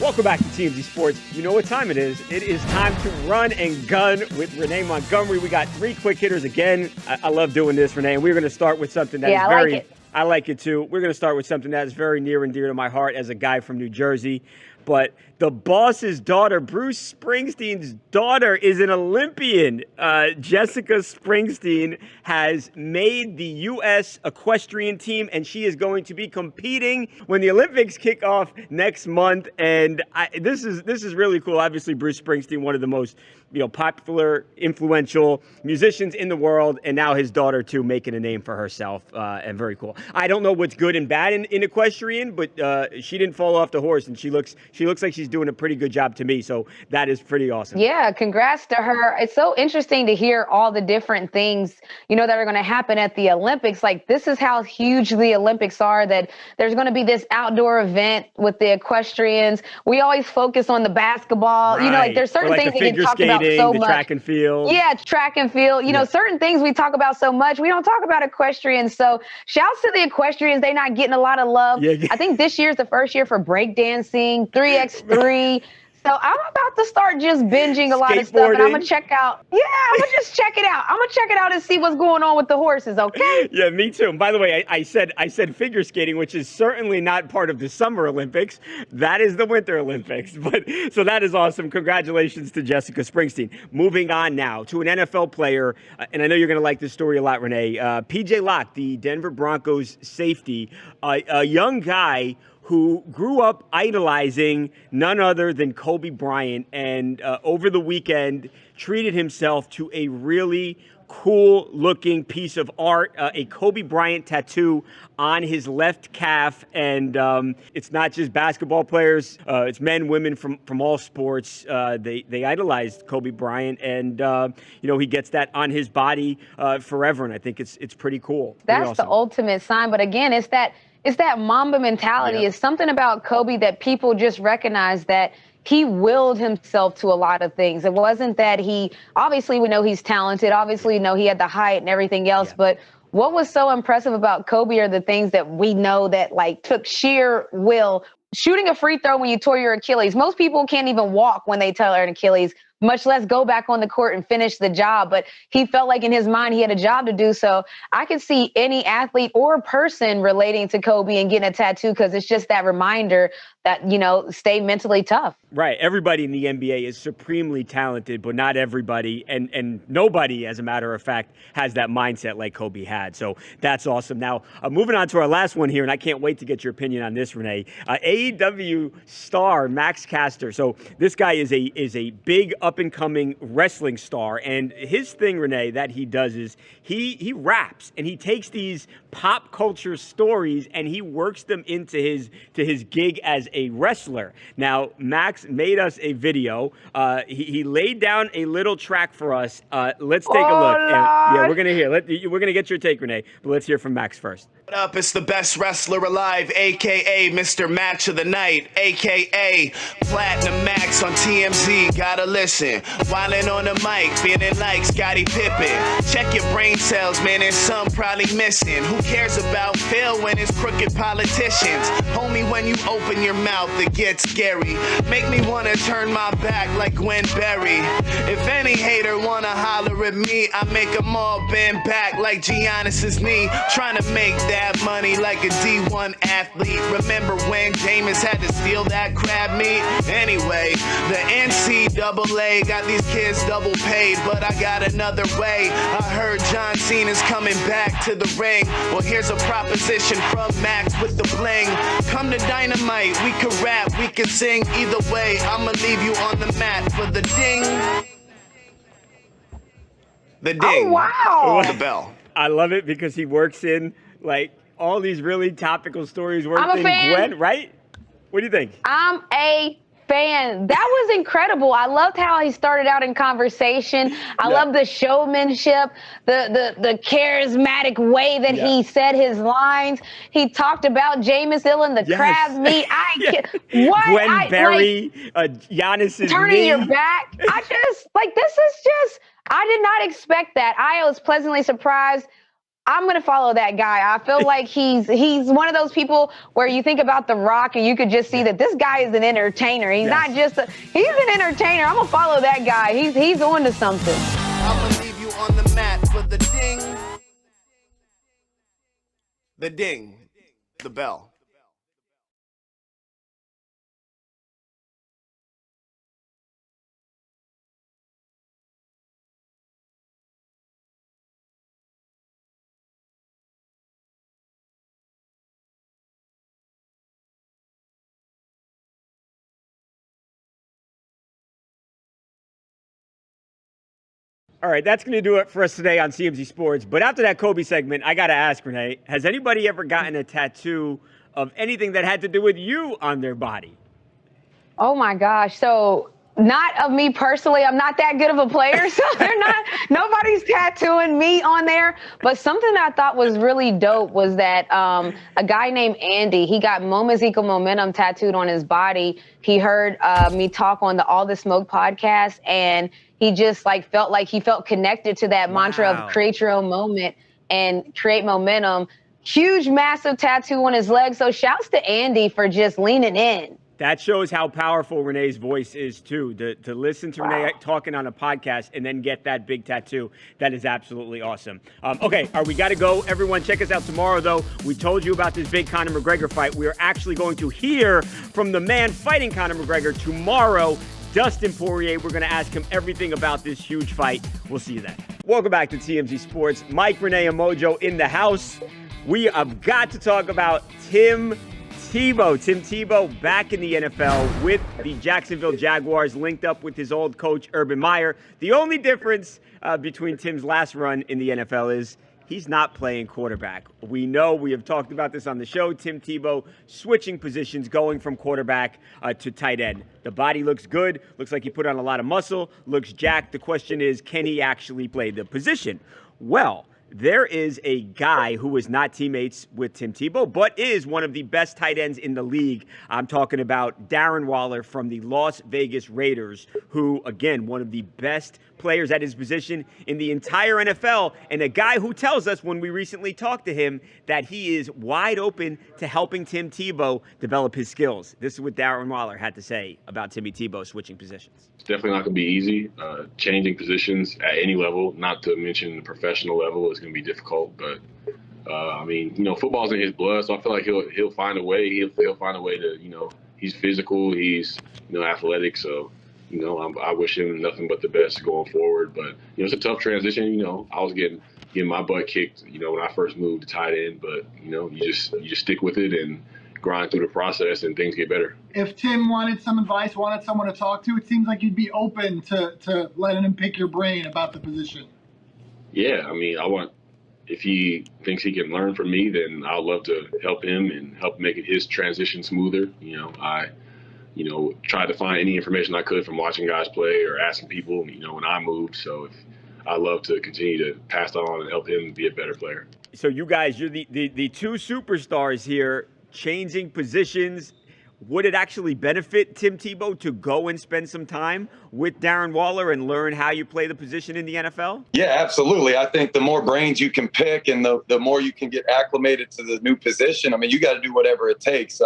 Welcome back to TMZ Sports. You know what time it is. It is time to run and gun with Renee Montgomery. We got 3 quick hitters again. I love doing this, Renee. And we're going to start with something that is very... like it. I like it too. We're going to start with something that is very near and dear to my heart as a guy from New Jersey. But the boss's daughter, Bruce Springsteen's daughter, is an Olympian. Jessica Springsteen has made the U.S. equestrian team, and she is going to be competing when the Olympics kick off next month. And this is really cool. Obviously, Bruce Springsteen, one of the most popular, influential musicians in the world, and now his daughter too, making a name for herself, and very cool. I don't know what's good and bad in equestrian, but she didn't fall off the horse, and she looks like she's doing a pretty good job to me. So that is pretty awesome. Yeah, congrats to her. It's so interesting to hear all the different things, that are going to happen at the Olympics. Like, this is how huge the Olympics are, that there's going to be this outdoor event with the equestrians. We always focus on the basketball. Right. There's certain things we can talk about so much. Track and field. Yeah, track and field. Certain things we talk about so much. We don't talk about equestrians. So shouts to the equestrians. They're not getting a lot of love. Yeah. I think this year's the first year for breakdancing, 3x3. So I'm about to start just binging a lot of stuff, and I'm gonna check out. Yeah, I'm gonna just check it out. I'm gonna check it out and see what's going on with the horses. Okay? Yeah, me too. And by the way, I said figure skating, which is certainly not part of the Summer Olympics. That is the Winter Olympics. But so that is awesome. Congratulations to Jessica Springsteen. Moving on now to an NFL player, and I know you're gonna like this story a lot, Renee. PJ Locke, the Denver Broncos safety, a young guy who grew up idolizing none other than Kobe Bryant, and over the weekend treated himself to a really cool-looking piece of art, a Kobe Bryant tattoo on his left calf. And it's not just basketball players; it's men, women from all sports. They idolized Kobe Bryant, and he gets that on his body forever. And I think it's pretty cool. That's awesome. The ultimate sign. But again, it's that Mamba mentality. Yeah. It's something about Kobe that people just recognize, that he willed himself to a lot of things. It wasn't that obviously we know he's talented. Obviously, we know he had the height and everything else. Yeah. But what was so impressive about Kobe are the things that we know that took sheer will. Shooting a free throw when you tore your Achilles. Most people can't even walk when they tear an Achilles, much less go back on the court and finish the job. But he felt like in his mind he had a job to do. So I could see any athlete or person relating to Kobe and getting a tattoo, because it's just that reminder that, stay mentally tough. Right. Everybody in the NBA is supremely talented, but not everybody, and nobody, as a matter of fact, has that mindset like Kobe had. So that's awesome. Now, moving on to our last one here, and I can't wait to get your opinion on this, Renee. AEW star Max Caster. So this guy is a big up-and-coming wrestling star, and his thing, Renee, that he does is he raps, and he takes these pop culture stories and he works them into his gig as a wrestler. Now, Max made us a video. He laid down a little track for us. Let's take a look. And, yeah, we're gonna get your take, Renee, but let's hear from Max first. What up? It's the best wrestler alive, aka Mr. Match of the Night, aka Platinum Max on TMZ. Gotta listen. Wildin' on the mic, feeling like Scottie Pippen. Check your brain cells, man, there's some probably missing. Who cares about Phil when it's crooked politicians? Homie, when you open your mouth, it gets scary. Make me wanna turn my back like Gwen Berry. If any hater wanna holler at me, I make them all bend back like Giannis's knee. Trying to make that money like a D1 athlete. Remember when Jameis had to steal that crab meat? Anyway, the NCAA got these kids double paid, but I got another way. I heard John Cena's coming back to the ring. Well, here's a proposition from Max with the bling. Come to Dynamite, we can rap, we can sing. Either way, I'ma leave you on the mat for the ding. The ding. Oh, wow. The bell. I love it because he works in all these really topical stories. I'm a fan. Gwen, right? What do you think? I'm a fan. That was incredible. I loved how he started out in conversation. I love the showmanship, the charismatic way that he said his lines. He talked about Jameis Dillon, the crab meat. Gwen Berry, Giannis's turning knee. your back. I did not expect that. I was pleasantly surprised. I'm gonna follow that guy. I feel like he's one of those people where you think about The Rock and you could just see that this guy is an entertainer. He's not just he's an entertainer. I'm gonna follow that guy. He's on to something. I'm gonna leave you on the mat for the ding. The ding. The bell. All right, that's going to do it for us today on CMZ Sports. But after that Kobe segment, I got to ask, Renee, has anybody ever gotten a tattoo of anything that had to do with you on their body? Oh my gosh. So not of me personally. I'm not that good of a player. So nobody's tattooing me on there. But something that I thought was really dope was that a guy named Andy, he got Moments Equal Momentum tattooed on his body. He heard me talk on the All the Smoke podcast, and he just felt like he felt connected to that mantra of create your own moment and create momentum. Huge, massive tattoo on his leg. So shouts to Andy for just leaning in. That shows how powerful Renee's voice is, too. To listen to Renee talking on a podcast and then get that big tattoo, that is absolutely awesome. Okay, we got to go. Everyone, check us out tomorrow, though. We told you about this big Conor McGregor fight. We are actually going to hear from the man fighting Conor McGregor tomorrow, Dustin Poirier. We're going to ask him everything about this huge fight. We'll see you then. Welcome back to TMZ Sports. Mike, Renee, and Mojo in the house. We have got to talk about Tim Tebow back in the NFL with the Jacksonville Jaguars, linked up with his old coach, Urban Meyer. The only difference between Tim's last run in the NFL is he's not playing quarterback. We know, we have talked about this on the show, Tim Tebow switching positions, going from quarterback to tight end. The body looks good, looks like he put on a lot of muscle, looks jacked. The question is, can he actually play the position? Well, there is a guy who is not teammates with Tim Tebow, but is one of the best tight ends in the league. I'm talking about Darren Waller from the Las Vegas Raiders, who, again, one of the best players at his position in the entire NFL, and a guy who tells us when we recently talked to him that he is wide open to helping Tim Tebow develop his skills. This is what Darren Waller had to say about Timmy Tebow switching positions. It's definitely not going to be easy. Changing positions at any level, not to mention the professional level, is going to be difficult. But I mean, football's in his blood, so I feel like he'll find a way. He'll find a way to, he's physical, he's athletic, so I wish him nothing but the best going forward. But it's a tough transition. I was getting my butt kicked, when I first moved to tight end. But you just stick with it and grind through the process, and things get better. If Tim wanted some advice, wanted someone to talk to, it seems like you'd be open to letting him pick your brain about the position. Yeah, I mean, if he thinks he can learn from me, then I'd love to help him and help make his transition smoother. I tried to find any information I could from watching guys play or asking people, when I moved. So I love to continue to pass that on and help him be a better player. So you guys, you're the two superstars here, changing positions. Would it actually benefit Tim Tebow to go and spend some time with Darren Waller and learn how you play the position in the NFL? Yeah, absolutely. I think the more brains you can pick and the more you can get acclimated to the new position, I mean, you got to do whatever it takes.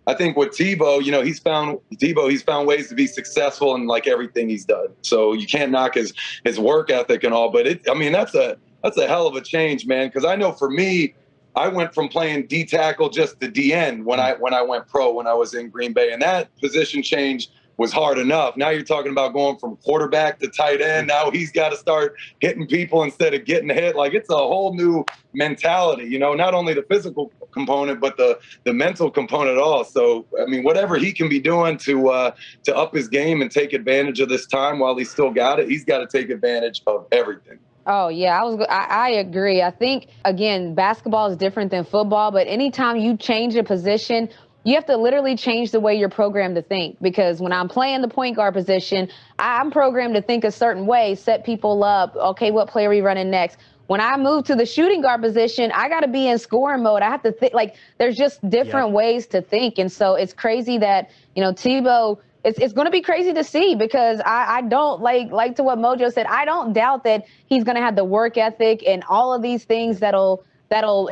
I think with Tebow, he's found ways to be successful in like everything he's done. So you can't knock his work ethic and all, but that's a hell of a change, man. Because I know for me, I went from playing D tackle just to DN when I went pro when I was in Green Bay, and that position change was hard enough. Now you're talking about going from quarterback to tight end. Now he's got to start hitting people instead of getting hit. Like, it's a whole new mentality, not only the physical component, but the mental component also. I mean, whatever he can be doing to up his game and take advantage of this time while he's still got it, he's got to take advantage of everything. Oh, yeah, I agree. I think, again, basketball is different than football, but anytime you change a position, you have to literally change the way you're programmed to think. Because when I'm playing the point guard position, I'm programmed to think a certain way, set people up. Okay, what play are we running next? When I move to the shooting guard position, I got to be in scoring mode. I have to think, there's just different ways to think. And so it's crazy that, Tebow it's going to be crazy to see, because I don't like to what Mojo said. I don't doubt that he's going to have the work ethic and all of these things that'll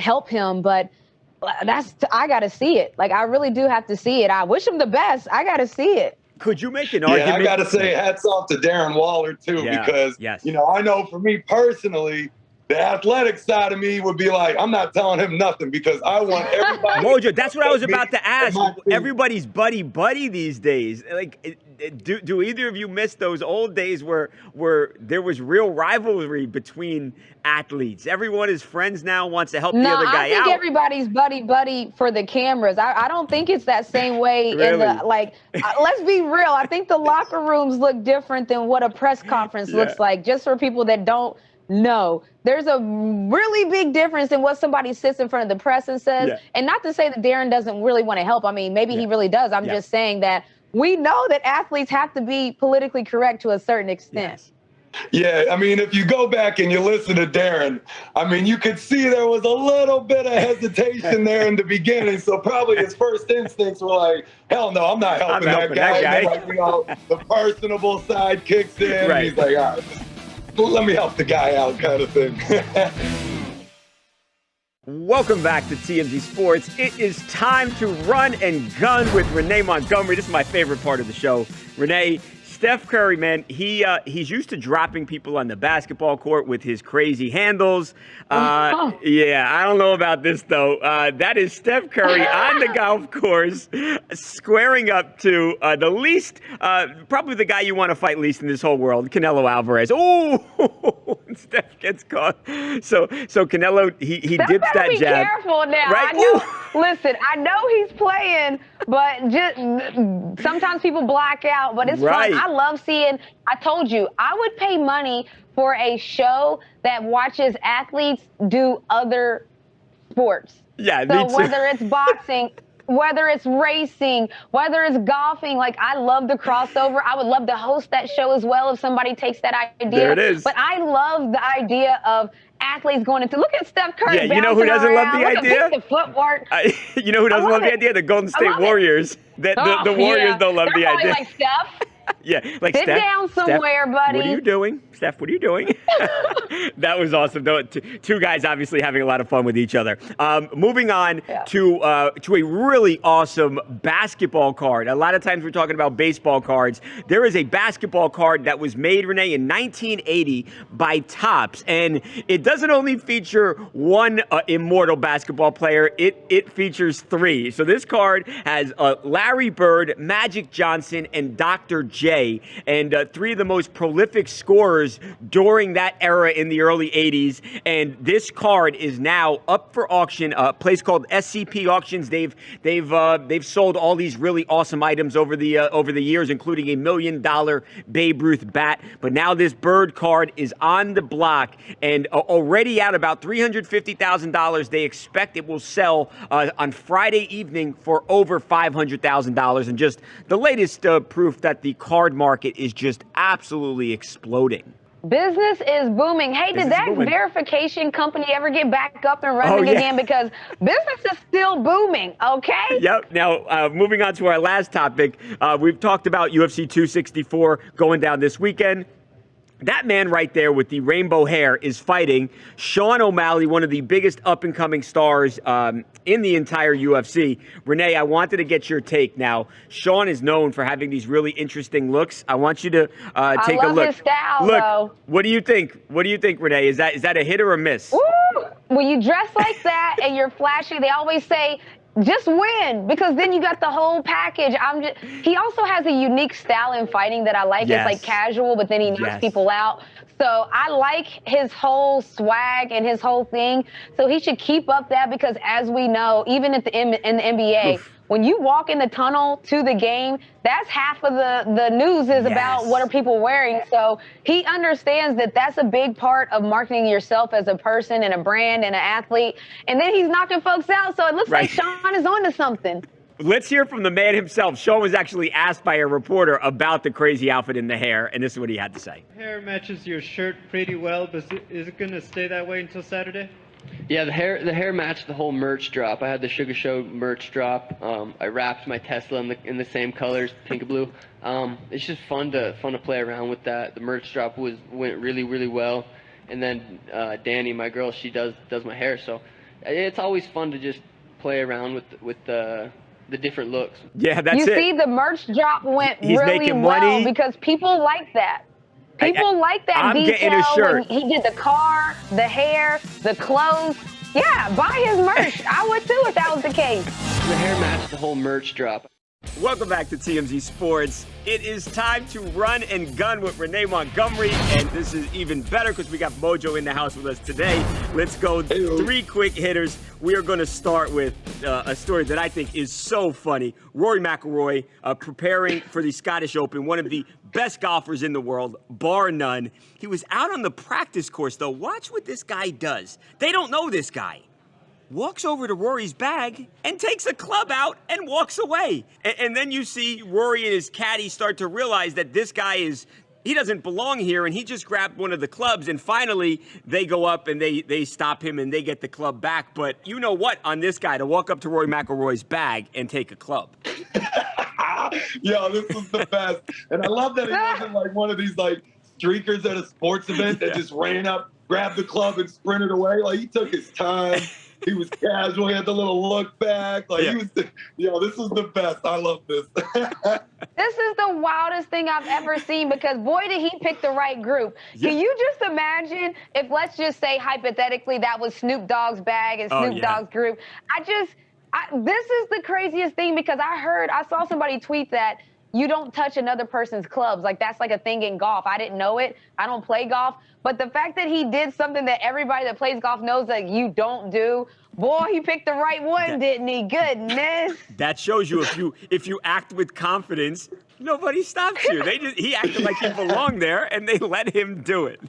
help him. But I got to see it. Like, I really do have to see it. I wish him the best. I got to see it. Could you make an argument? Yeah, I got to say hats off to Darren Waller, too, because, I know for me personally, the athletic side of me would be like, I'm not telling him nothing because I want everybody. Mojo, that's what I was about to ask. Everybody's buddy these days. Like, do either of you miss those old days where there was real rivalry between athletes? Everyone is friends now, wants to help the other guy out. I think everybody's buddy for the cameras. I don't think it's that same way. Really? Let's be real. I think the locker rooms look different than what a press conference looks like, just for people that don't know. There's a really big difference in what somebody sits in front of the press and says. And not to say that Darren doesn't really want to help. I mean, maybe he really does. I'm just saying that we know that athletes have to be politically correct to a certain extent. Yeah, I mean, if you go back and you listen to Darren, I mean, you could see there was a little bit of hesitation there in the beginning. So probably his first instincts were like, hell no, I'm not helping that guy. And then, like, the personable side kicks in. And he's like, all right, let me help the guy out, kind of thing. Welcome back to TMZ Sports. It is time to run and gun with RENEE Montgomery. This is my favorite part of the show. RENEE, Steph Curry, man, he's used to dropping people on the basketball court with his crazy handles. Yeah, I don't know about this, though. That is Steph Curry on the golf course, squaring up to the least, probably the guy you want to fight least in this whole world, Canelo Alvarez. Oh, Steph gets caught. So Canelo, he dips that jab. Be careful now. Right? Listen, I know he's playing, but just sometimes people black out, but it's fun. I love seeing, I told you, I would pay money for a show that watches athletes do other sports. Yeah, so whether it's boxing, whether it's racing, whether it's golfing, like, I love the crossover. I would love to host that show as well if somebody takes that idea. There it is. But I love the idea of athletes going into, look at Steph Curry. Yeah, you know who doesn't love the idea? The footwork. You know who doesn't love the idea? The Golden State Warriors. The Warriors don't love the idea. Like Steph. Yeah, like Sit Steph, down somewhere, buddy. What are you doing? Steph, what are you doing? That was awesome. Two guys obviously having a lot of fun with each other. Moving on to a really awesome basketball card. A lot of times we're talking about baseball cards. There is a basketball card that was made, RENEE, in 1980 by Topps. And it doesn't only feature one immortal basketball player, it features three. So this card has Larry Bird, Magic Johnson, and Dr. J, and three of the most prolific scorers during that era in the early 80s. And this card is now up for auction. A place called SCP Auctions. They've sold all these really awesome items over the years, including $1 million Babe Ruth bat. But now this Bird card is on the block and already at about $350,000. They expect it will sell on Friday evening for over $500,000. And just the latest proof that the card market is just absolutely exploding. Business is booming. Hey, did that verification company ever get back up and running again? Because business is still booming, okay? Yep. Now, moving on to our last topic, we've talked about UFC 264 going down this weekend. That man right there with the rainbow hair is fighting Sean O'Malley, one of the biggest up-and-coming stars in the entire UFC. RENEE, I wanted to get your take. Now, Sean is known for having these really interesting looks. I want you to take a look. I love his style, though. What do you think? What do you think, RENEE? Is that a hit or a miss? Woo! When you dress like that and you're flashy, they always say, just win, because then you got the whole package. He also has a unique style in fighting that I like. Yes. It's like casual, but then he knocks people out. So I like his whole swag and his whole thing. So he should keep up that, because as we know, even in the NBA, when you walk in the tunnel to the game, that's half of the news is about what are people wearing. So he understands that that's a big part of marketing yourself as a person and a brand and an athlete. And then he's knocking folks out. So it looks like Sean is onto something. Let's hear from the man himself. Sean was actually asked by a reporter about the crazy outfit and the hair, and this is what he had to say. Hair matches your shirt pretty well, but is it going to stay that way until Saturday? Yeah, the hair matched the whole merch drop. I had the Sugar Show merch drop. I wrapped my Tesla in the same colors, pink and blue. It's just fun to play around with that. The merch drop went really, really well. And then Danny, my girl, she does my hair, so it's always fun to just play around with the different looks. Yeah, that's it. You see, the merch drop went He's really making well money. because people like that. People like that I'm detail. getting a shirt. When he did the car, the hair, the clothes. Yeah, buy his merch. I would too if that was the case. The hair matched the whole merch drop. Welcome back to TMZ Sports. It is time to run and gun with RENEE Montgomery, and this is even better because we got Mojo in the house with us today. Let's go 3 quick hitters. We are going to start with a story that I think is so funny. Rory McIlroy preparing for the Scottish Open, one of the best golfers in the world, bar none. He was out on the practice course, though. Watch what this guy does. They don't know this guy. Walks over to Rory's bag and takes a club out and walks away. And then you see Rory and his caddy start to realize that this guy he doesn't belong here, and he just grabbed one of the clubs, and finally they go up and they stop him and they get the club back. But you know what on this guy to walk up to Rory McIlroy's bag and take a club. Yo, this was the best. And I love that he wasn't like one of these like streakers at a sports event that just ran up, grabbed the club and sprinted away. Like he took his time. He was casual. He had the little look back. Like he was, this was the best. I love this. This is the wildest thing I've ever seen because boy, did he pick the right group. Yeah. Can you just imagine if, let's just say hypothetically, that was Snoop Dogg's bag and Snoop Dogg's group. This is the craziest thing because I saw somebody tweet that you don't touch another person's clubs. Like that's like a thing in golf. I didn't know it. I don't play golf. But the fact that he did something that everybody that plays golf knows that you don't do, boy, he picked the right one, didn't he? Goodness. That shows you if you act with confidence, nobody stops you. He acted like he belonged there, and they let him do it.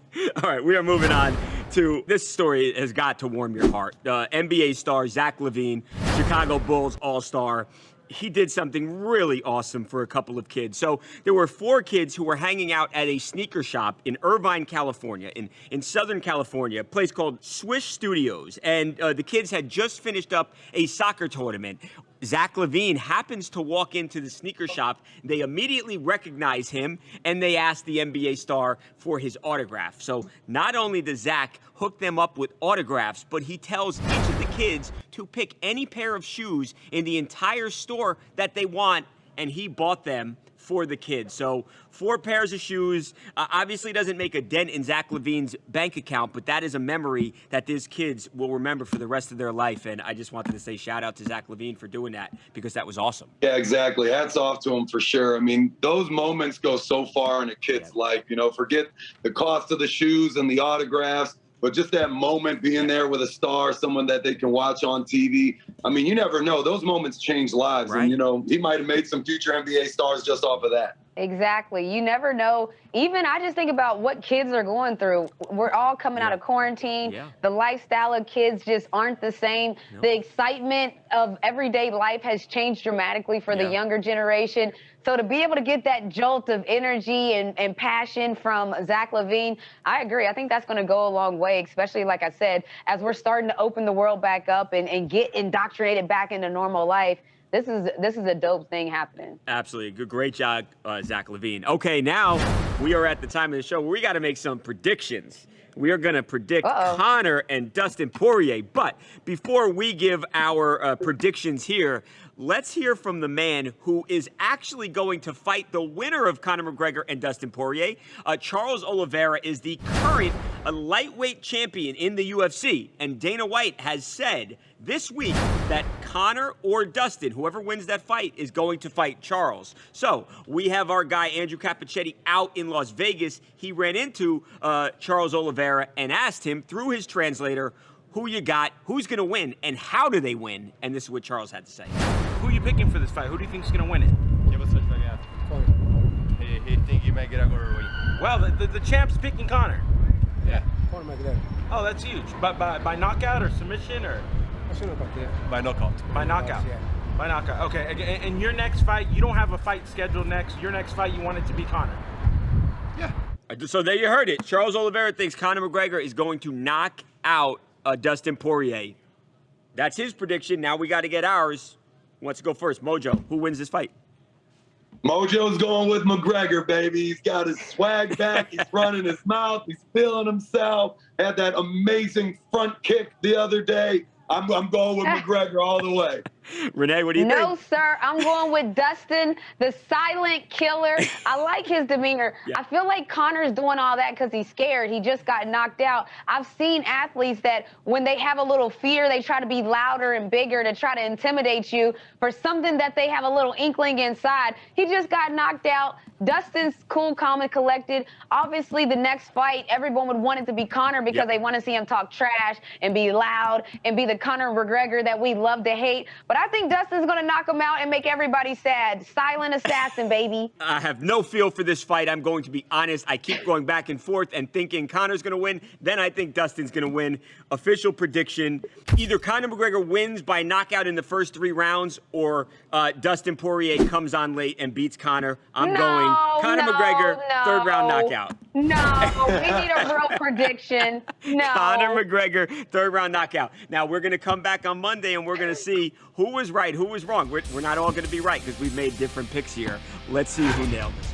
All right, we are moving on to this story. Has got to warm your heart. NBA star Zach LaVine, Chicago Bulls All-Star. He did something really awesome for a couple of kids. So there were 4 kids who were hanging out at a sneaker shop in Irvine, California, in Southern California, a place called Swish Studios. And the kids had just finished up a soccer tournament. Zach LaVine happens to walk into the sneaker shop. They immediately recognize him, and they ask the NBA star for his autograph. So not only does Zach hook them up with autographs, but he tells each of the kids to pick any pair of shoes in the entire store that they want, and he bought them for the kids. So 4 pairs of shoes. Obviously doesn't make a dent in Zach LaVine's bank account, but that is a memory that these kids will remember for the rest of their life. And I just wanted to say shout out to Zach LaVine for doing that because that was awesome. Yeah, exactly. Hats off to him for sure. I mean, those moments go so far in a kid's life. You know, forget the cost of the shoes and the autographs, but just that moment being there with a star, someone that they can watch on TV. I mean, you never know. Those moments change lives. Right. And, you know, he might have made some future NBA stars just off of that. Exactly. You never know. Even I just think about what kids are going through. We're all coming out of quarantine. Yeah. The lifestyle of kids just aren't the same. Nope. The excitement of everyday life has changed dramatically for the younger generation. So to be able to get that jolt of energy and passion from Zach LaVine, I agree. I think that's going to go a long way, especially, like I said, as we're starting to open the world back up and get indoctrinated back into normal life. This is a dope thing happening. Absolutely. Great job, Zach LaVine. Okay, now we are at the time of the show where we got to make some predictions. We are going to predict Conor and Dustin Poirier. But before we give our predictions here, let's hear from the man who is actually going to fight the winner of Conor McGregor and Dustin Poirier. Charles Oliveira is the current lightweight champion in the UFC. And Dana White has said this week that Conor or Dustin, whoever wins that fight, is going to fight Charles. So we have our guy Andrew Capichetti out in Las Vegas. He ran into Charles Oliveira and asked him through his translator, who you got, who's going to win, and how do they win? And this is what Charles had to say. Who are you picking for this fight? Who do you think is going to win it? He think he might get out or win. Well, the champ's picking Conor. Yeah. Oh, that's huge. By knockout or submission or? By knockout. By knockout. By knockout. Okay. And your next fight, you don't have a fight scheduled next. Your next fight, you want it to be Conor. Yeah. So there you heard it. Charles Oliveira thinks Conor McGregor is going to knock out Dustin Poirier. That's his prediction. Now we got to get ours. Who wants to go first? Mojo, who wins this fight? Mojo's going with McGregor, baby. He's got his swag back. He's running his mouth. He's feeling himself. Had that amazing front kick the other day. I'm going with McGregor all the way. Renee, what do you think? No, sir. I'm going with Dustin, the silent killer. I like his demeanor. Yeah. I feel like Conor's doing all that because he's scared. He just got knocked out. I've seen athletes that when they have a little fear, they try to be louder and bigger to try to intimidate you for something that they have a little inkling inside. He just got knocked out. Dustin's cool, calm, and collected. Obviously, the next fight, everyone would want it to be Conor because they want to see him talk trash and be loud and be the Conor McGregor that we love to hate. But I think Dustin's going to knock him out and make everybody sad. Silent assassin, baby. I have no feel for this fight. I'm going to be honest. I keep going back and forth and thinking Conor's going to win. Then I think Dustin's going to win. Official prediction, either Conor McGregor wins by knockout in the first 3 rounds or Dustin Poirier comes on late and beats Conor. I'm going Conor McGregor, 3rd round knockout. No, we need a real prediction. No. Conor McGregor, 3rd round knockout. Now, we're going to come back on Monday and we're going to see who was right, who was wrong. We're not all going to be right because we've made different picks here. Let's see who nailed this.